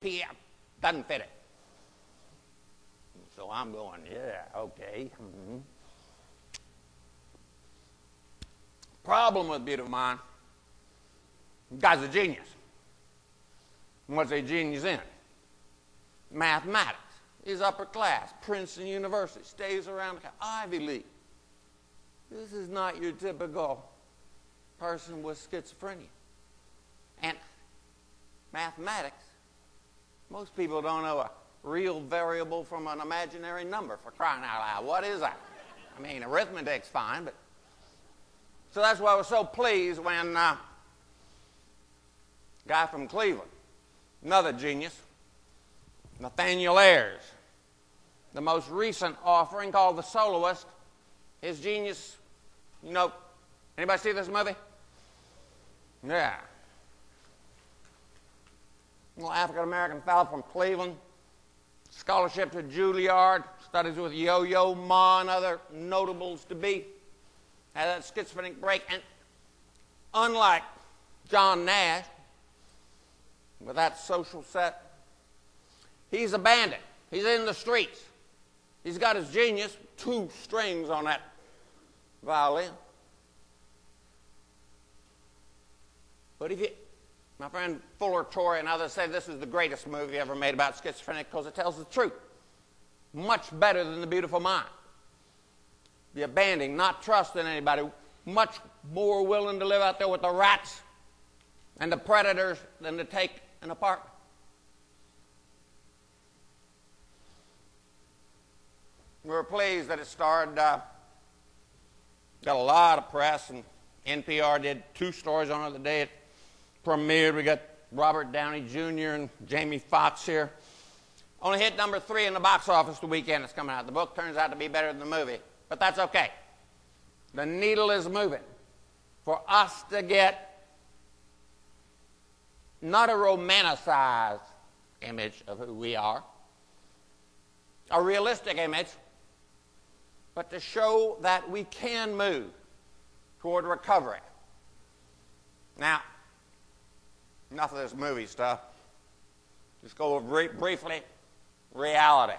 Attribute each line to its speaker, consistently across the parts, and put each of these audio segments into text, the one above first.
Speaker 1: PM. Doesn't fit it. So I'm going, yeah, okay. Mm-hmm. Problem with beautiful mind, the guy's a genius. What's a genius in? Mathematics. He's upper class, Princeton University, stays around the Ivy League. This is not your typical person with schizophrenia. And mathematics, most people don't know a real variable from an imaginary number, for crying out loud. What is that? I mean, arithmetic's fine, but... So that's why I was so pleased when a guy from Cleveland, another genius, Nathaniel Ayers, the most recent offering called The Soloist, his genius, you know, anybody see this movie? Yeah. A little African-American fellow from Cleveland, scholarship to Juilliard, studies with Yo-Yo Ma and other notables to be, had that schizophrenic break, and unlike John Nash, with that social set, he's a bandit. He's in the streets. He's got his genius, 2 strings on that violin. But if you, my friend Fuller Torrey and others say this is the greatest movie ever made about schizophrenia because it tells the truth. Much better than The Beautiful Mind. The abandoning, not trusting anybody, much more willing to live out there with the rats and the predators than to take an apartment. We were pleased that it starred, got a lot of press, and NPR did 2 stories on it the day it premiered. We got Robert Downey Jr. and Jamie Foxx here. Only hit number 3 in the box office the weekend it's coming out. The book turns out to be better than the movie, but that's okay. The needle is moving for us to get not a romanticized image of who we are, a realistic image, but to show that we can move toward recovery. Now, enough of this movie stuff. Just go over briefly reality,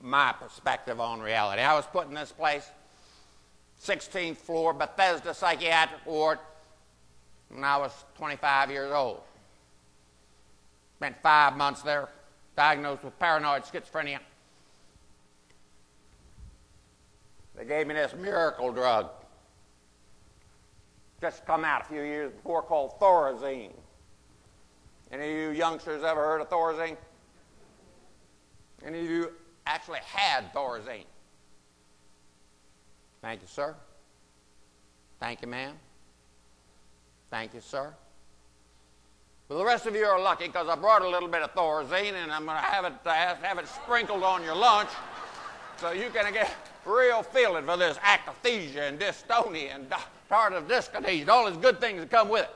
Speaker 1: my perspective on reality. I was put in this place, 16th floor, Bethesda Psychiatric Ward, when I was 25 years old. Spent 5 months there, diagnosed with paranoid schizophrenia. They gave me this miracle drug, just come out a few years before, called Thorazine. Any of you youngsters ever heard of Thorazine? Any of you actually had Thorazine? Thank you, sir. Thank you, ma'am. Thank you, sir. Well, the rest of you are lucky because I brought a little bit of Thorazine, and I'm going to have it sprinkled on your lunch so you can get real feeling for this akathisia and dystonia and tardive dyskinesia and all these good things that come with it.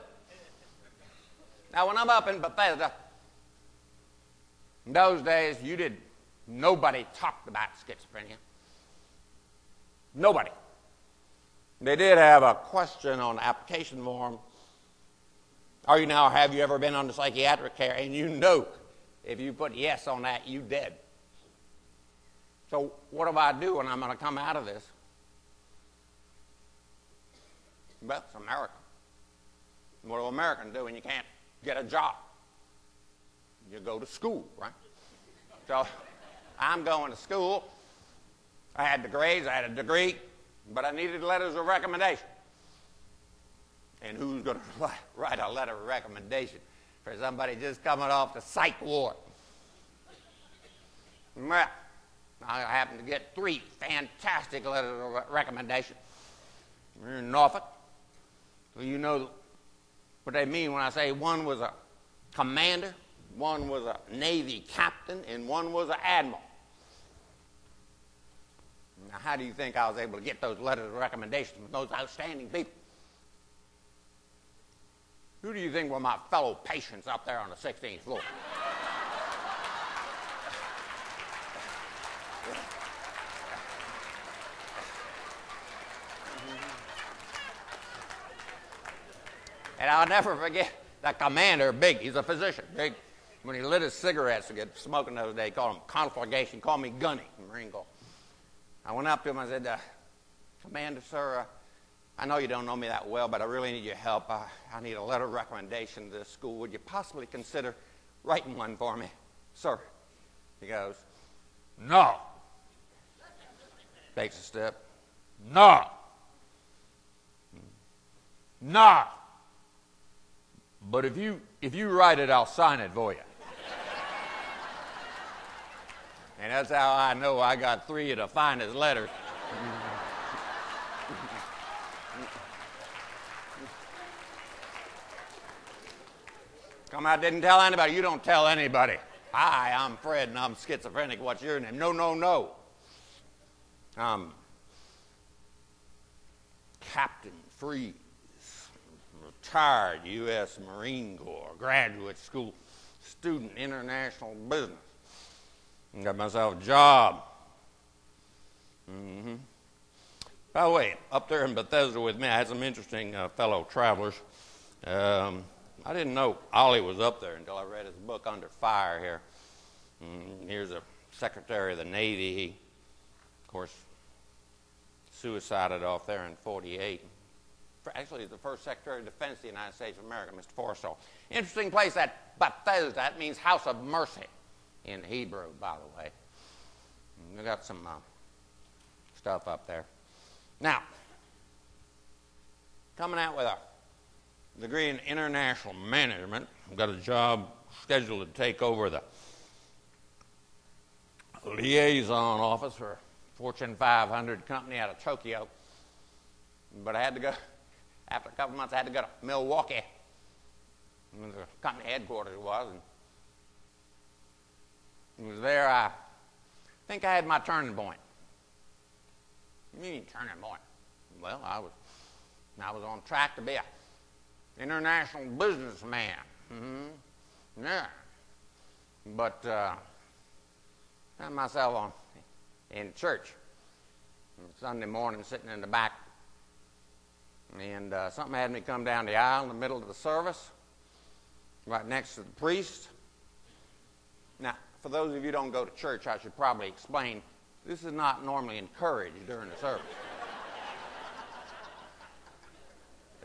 Speaker 1: Now, when I'm up in Bethesda, in those days, nobody talked about schizophrenia. Nobody. They did have a question on the application form. Have you ever been under psychiatric care? And you know, if you put yes on that, you dead. So what do I do when I'm going to come out of this? Well, it's America. What do Americans do when you can't get a job? You go to school, right? So I'm going to school. I had the grades, I had a degree, but I needed letters of recommendation. And who's going to write a letter of recommendation for somebody just coming off the psych ward? Well, I happened to get 3 fantastic letters of recommendation. We're in Norfolk. So you know what they mean when I say one was a commander, one was a Navy captain, and one was an admiral. Now, how do you think I was able to get those letters of recommendation from those outstanding people? Who do you think were my fellow patients up there on the 16th floor? And I'll never forget that commander, big, he's a physician, big, when he lit his cigarettes to get smoking the other day, he called him conflagration, called me Gunny, Marine Corps. I went up to him, I said, Commander, sir, I know you don't know me that well, but I really need your help. I need a letter of recommendation to this school. Would you possibly consider writing one for me? Sir. He goes, no. Takes a step. No. No. But if you write it, I'll sign it for you. And that's how I know I got 3 of the finest letters. Come out, didn't tell anybody. You don't tell anybody. Hi, I'm Fred, and I'm schizophrenic. What's your name? No, no, no. I'm Captain Frese, retired U.S. Marine Corps, graduate school student, international business. Got myself a job. By the way, up there in Bethesda with me, I had some interesting fellow travelers. I didn't know Ollie was up there until I read his book, Under Fire, here. Here's a Secretary of the Navy. He, of course, suicided off there in 48. Actually, he's the first Secretary of Defense of the United States of America, Mr. Forrestal. Interesting place, that Bethesda. That means house of mercy in Hebrew, by the way. We got some stuff up there. Now, coming out with a degree in international management. I've got a job scheduled to take over the liaison office for a Fortune 500 company out of Tokyo. But I had to go, after a couple of months, I had to go to Milwaukee, where the company headquarters was. And it was there I think I had my turning point. What do you mean turning point? Well, I was on track to be a international businessman. Yeah. But found myself in church Sunday morning, sitting in the back, and something had me come down the aisle in the middle of the service, right next to the priest. Now, for those of you who don't go to church, I should probably explain, this is not normally encouraged during the service.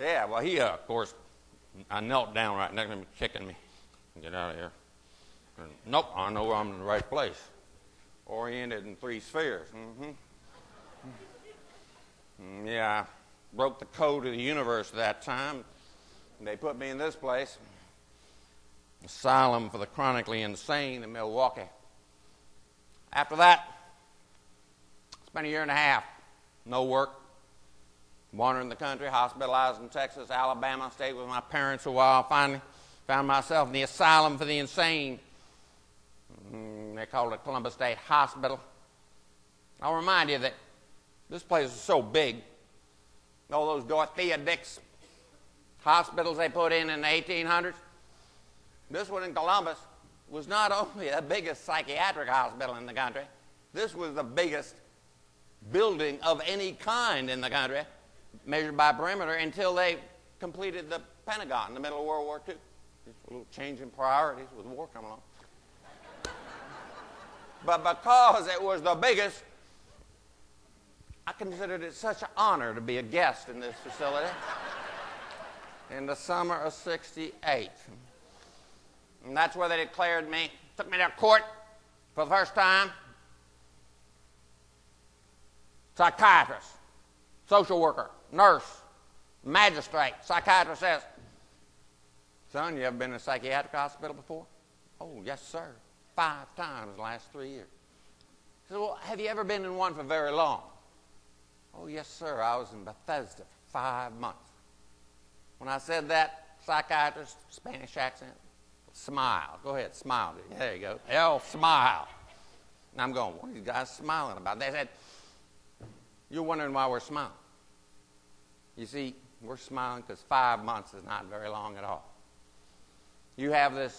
Speaker 1: Yeah, well, he, of course, I knelt down right next to him, kicking me. Get out of here. And, nope, I know I'm in the right place. Oriented in 3 spheres. Yeah, I broke the code of the universe at that time. They put me in this place, asylum for the chronically insane in Milwaukee. After that, spent a year and a half, no work, wandering the country, hospitalized in Texas, Alabama, stayed with my parents a while, finally found myself in the asylum for the insane. They called it Columbus State Hospital. I'll remind you that this place is so big, all those Dorothea Dix hospitals they put in the 1800s, this one in Columbus was not only the biggest psychiatric hospital in the country, this was the biggest building of any kind in the country, measured by perimeter, until they completed the Pentagon in the middle of World War II. Just a little change in priorities with war coming along. But because it was the biggest, I considered it such an honor to be a guest in this facility in the summer of '68. And that's where they declared me, took me to court for the first time. Psychiatrist, social worker, nurse, magistrate. Psychiatrist says, son, you ever been in a psychiatric hospital before? Oh, yes, sir. 5 times in the last 3 years. He said, well, have you ever been in one for very long? Oh, yes, sir. I was in Bethesda for 5 months. When I said that, psychiatrist, Spanish accent, smile. Go ahead, smile. There you go. L, smile. And I'm going, what are these guys smiling about? They said, you're wondering why we're smiling. You see, we're smiling because 5 months is not very long at all. You have this